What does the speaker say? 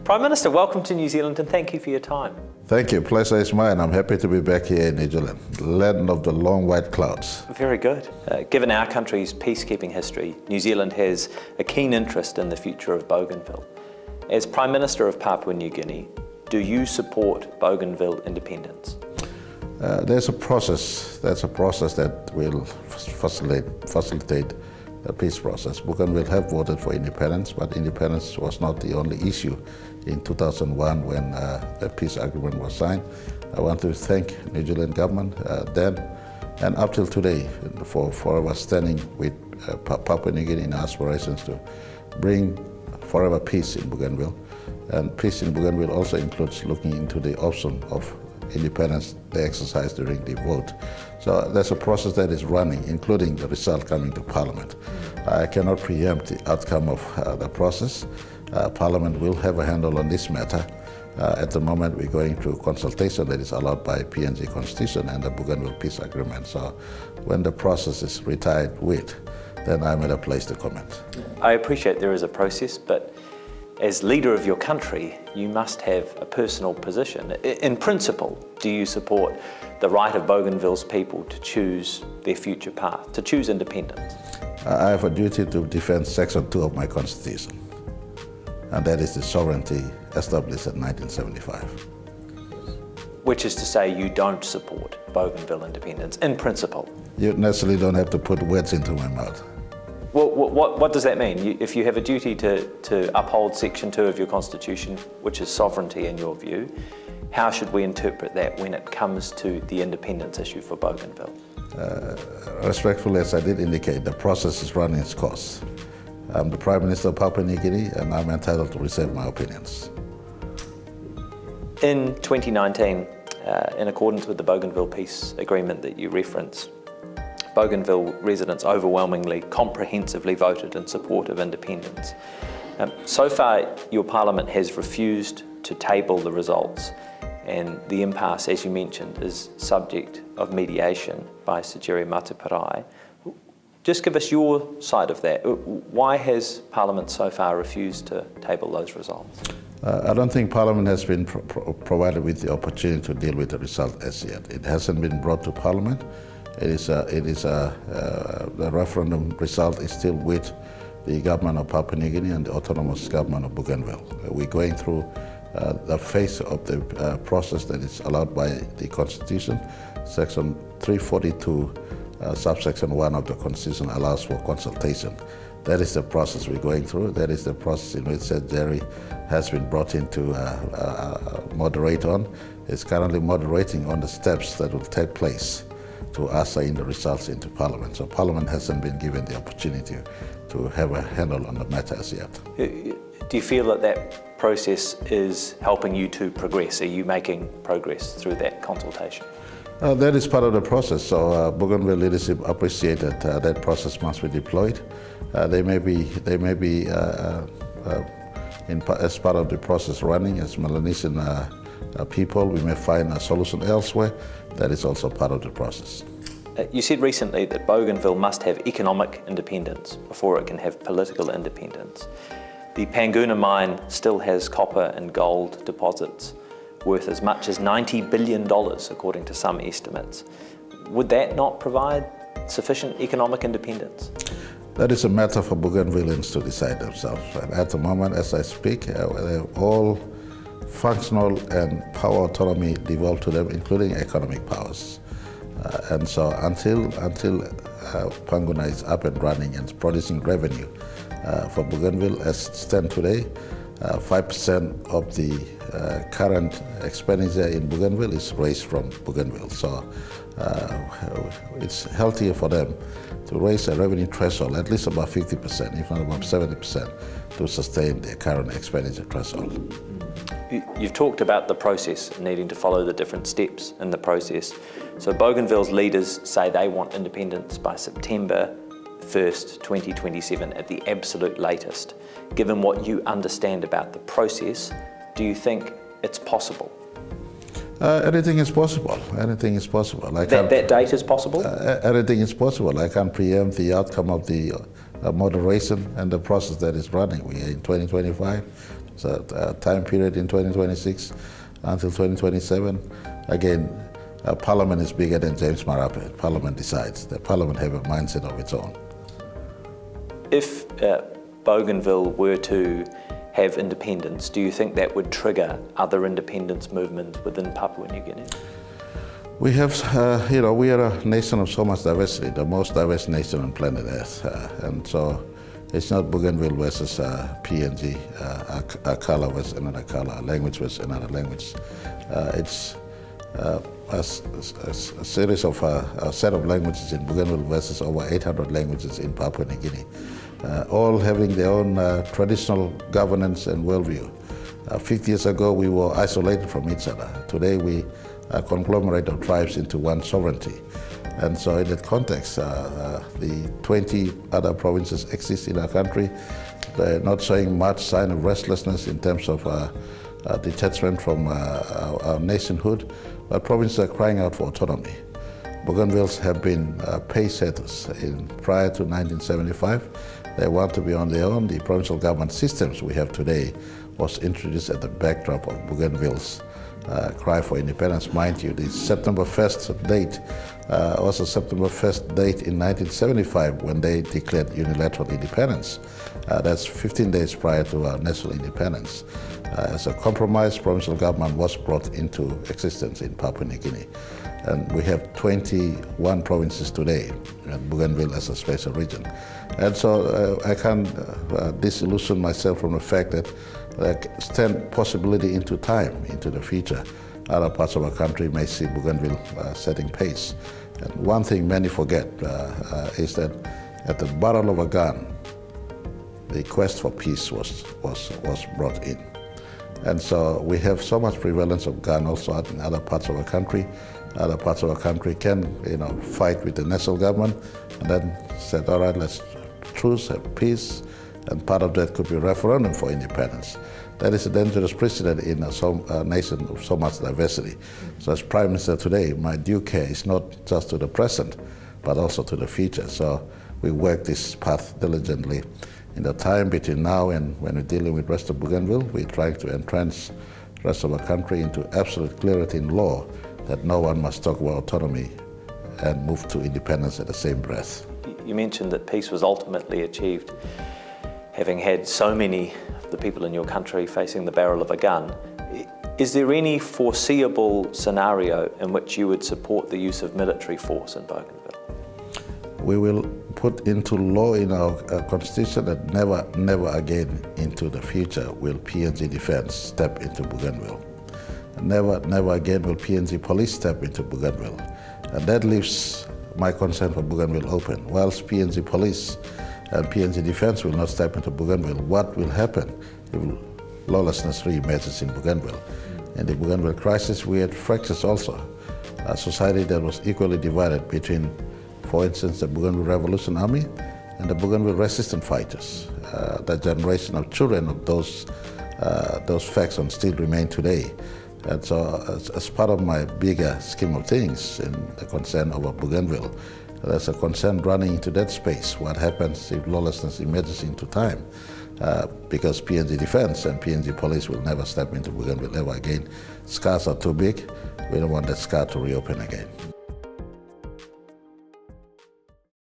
Prime Minister, welcome to New Zealand and thank you for your time. Thank you. Pleasure is mine. I'm happy to be back here in New Zealand, land of the long white clouds. Very good. Given our country's peacekeeping history, New Zealand has a keen interest in the future of Bougainville. As Prime Minister of Papua New Guinea, do you support Bougainville independence? There's a process. That's a process that will facilitate the peace process. Bougainville have voted for independence, but independence was not the only issue in 2001 when the peace agreement was signed. I want to thank New Zealand government then and up till today for forever standing with Papua New Guinea in aspirations to bring forever peace in Bougainville. And peace in Bougainville also includes looking into the option of independence they exercise during the vote. So there's a process that is running, including the result coming to Parliament. I cannot preempt the outcome of the process. Parliament will have a handle on this matter. At the moment, we're going through consultation that is allowed by PNG Constitution and the Bougainville Peace Agreement. So when the process is retired with, then I'm at a place to comment. I appreciate there is a process, but as leader of your country, you must have a personal position. In principle, do you support the right of Bougainville's people to choose their future path, to choose independence? I have a duty to defend Section 2 of my Constitution, and that is the sovereignty established in 1975. Which is to say you don't support Bougainville independence, in principle? You necessarily don't have to put words into my mouth. Well, what does that mean? If you have a duty to uphold Section 2 of your Constitution, which is sovereignty in your view, how should we interpret that when it comes to the independence issue for Bougainville? Respectfully, as I did indicate, the process is running its course. I'm the Prime Minister of Papua New Guinea and I'm entitled to reserve my opinions. In 2019, in accordance with the Bougainville Peace Agreement that you reference, Bougainville residents overwhelmingly, comprehensively voted in support of independence. So far, your Parliament has refused to table the results, and the impasse, as you mentioned, is subject of mediation by Sir James Marape. Just give us your side of that. Why has Parliament so far refused to table those results? I don't think Parliament has been provided with the opportunity to deal with the result as yet. It hasn't been brought to Parliament. The referendum result is still with the government of Papua New Guinea and the autonomous government of Bougainville. We're going through the phase of the process that is allowed by the Constitution. Section 342, subsection 1 of the Constitution allows for consultation. That is the process we're going through. That is the process in which Sir Jerry has been brought in to moderate on. It's currently moderating on the steps that will take place to usher in the results into Parliament. So Parliament hasn't been given the opportunity to have a handle on the matter as yet. Do you feel that that process is helping you to progress? Are you making progress through that consultation? That is part of the process. So Bougainville leadership appreciated that process must be deployed. They may be as part of the process running as Melanesian people. We may find a solution elsewhere. That is also part of the process. You said recently that Bougainville must have economic independence before it can have political independence. The Panguna mine still has copper and gold deposits worth as much as $90 billion, according to some estimates. Would that not provide sufficient economic independence? That is a matter for Bougainvilleans to decide themselves. And at the moment, as I speak, they have all functional and power autonomy devolved to them, including economic powers. And so until Panguna is up and running and producing revenue for Bougainville, as it stands today, 5% of the current expenditure in Bougainville is raised from Bougainville. So it's healthier for them to raise a revenue threshold at least about 50%, if not about 70%, to sustain their current expenditure threshold. You've talked about the process, needing to follow the different steps in the process. So Bougainville's leaders say they want independence by September 1st, 2027 at the absolute latest. Given what you understand about the process, do you think it's possible? Anything is possible. Anything is possible. That date is possible? Anything is possible. I can't preempt the outcome of the moderation and the process that is running. We are in 2025. So time period in 2026 until 2027. Again, Parliament is bigger than James Marape. Parliament decides. The Parliament have a mindset of its own. If Bougainville were to have independence, do you think that would trigger other independence movements within Papua New Guinea? We have, we are a nation of so much diversity, the most diverse nation on planet Earth. And so it's not Bougainville versus PNG, a color versus another color, a language versus another language. It's a series of a set of languages in Bougainville versus over 800 languages in Papua New Guinea, all having their own traditional governance and worldview. 50 years ago, we were isolated from each other. Today, we are a conglomerate of tribes into one sovereignty. And so in that context, the 20 other provinces exist in our country. They're not showing much sign of restlessness in terms of detachment from our nationhood, but provinces are crying out for autonomy. Bougainvilles have been pace setters prior to 1975. They want to be on their own. The provincial government systems we have today was introduced at the backdrop of Bougainville's cry for independence. Mind you, the September 1st date was a September 1st date in 1975 when they declared unilateral independence. That's 15 days prior to our national independence. As a compromise, provincial government was brought into existence in Papua New Guinea. And we have 21 provinces today, and Bougainville as a special region. And so I can't disillusion myself from the fact that extend possibility into time, into the future. Other parts of our country may see Bougainville setting pace. And one thing many forget is that at the barrel of a gun, the quest for peace was brought in. And so we have so much prevalence of gun also in other parts of our country. Other parts of our country can, fight with the national government and then said, all right, let's truce, have peace, and part of that could be a referendum for independence. That is a dangerous precedent in a nation of so much diversity. So as Prime Minister today, my due care is not just to the present, but also to the future. So we work this path diligently. In the time between now and when we're dealing with the rest of Bougainville, we're trying to entrench the rest of our country into absolute clarity in law that no one must talk about autonomy and move to independence at the same breath. You mentioned that peace was ultimately achieved having had so many of the people in your country facing the barrel of a gun. Is there any foreseeable scenario in which you would support the use of military force in Bougainville? We will put into law in our constitution that never again into the future will PNG Defence step into Bougainville. Never again will PNG Police step into Bougainville. And that leaves my concern for Bougainville open. Whilst PNG Police and PNG Defence will not step into Bougainville, what will happen if lawlessness re-emerges in Bougainville? In the Bougainville crisis, we had fractures also. A society that was equally divided between, for instance, the Bougainville Revolution Army and the Bougainville resistance fighters. The generation of children of those factions still remain today. And so as part of my bigger scheme of things in the concern over Bougainville, there's a concern running into that space. What happens if lawlessness emerges into time? Because PNG Defence and PNG Police will never step into Bougainville ever again. Scars are too big. We don't want that scar to reopen again.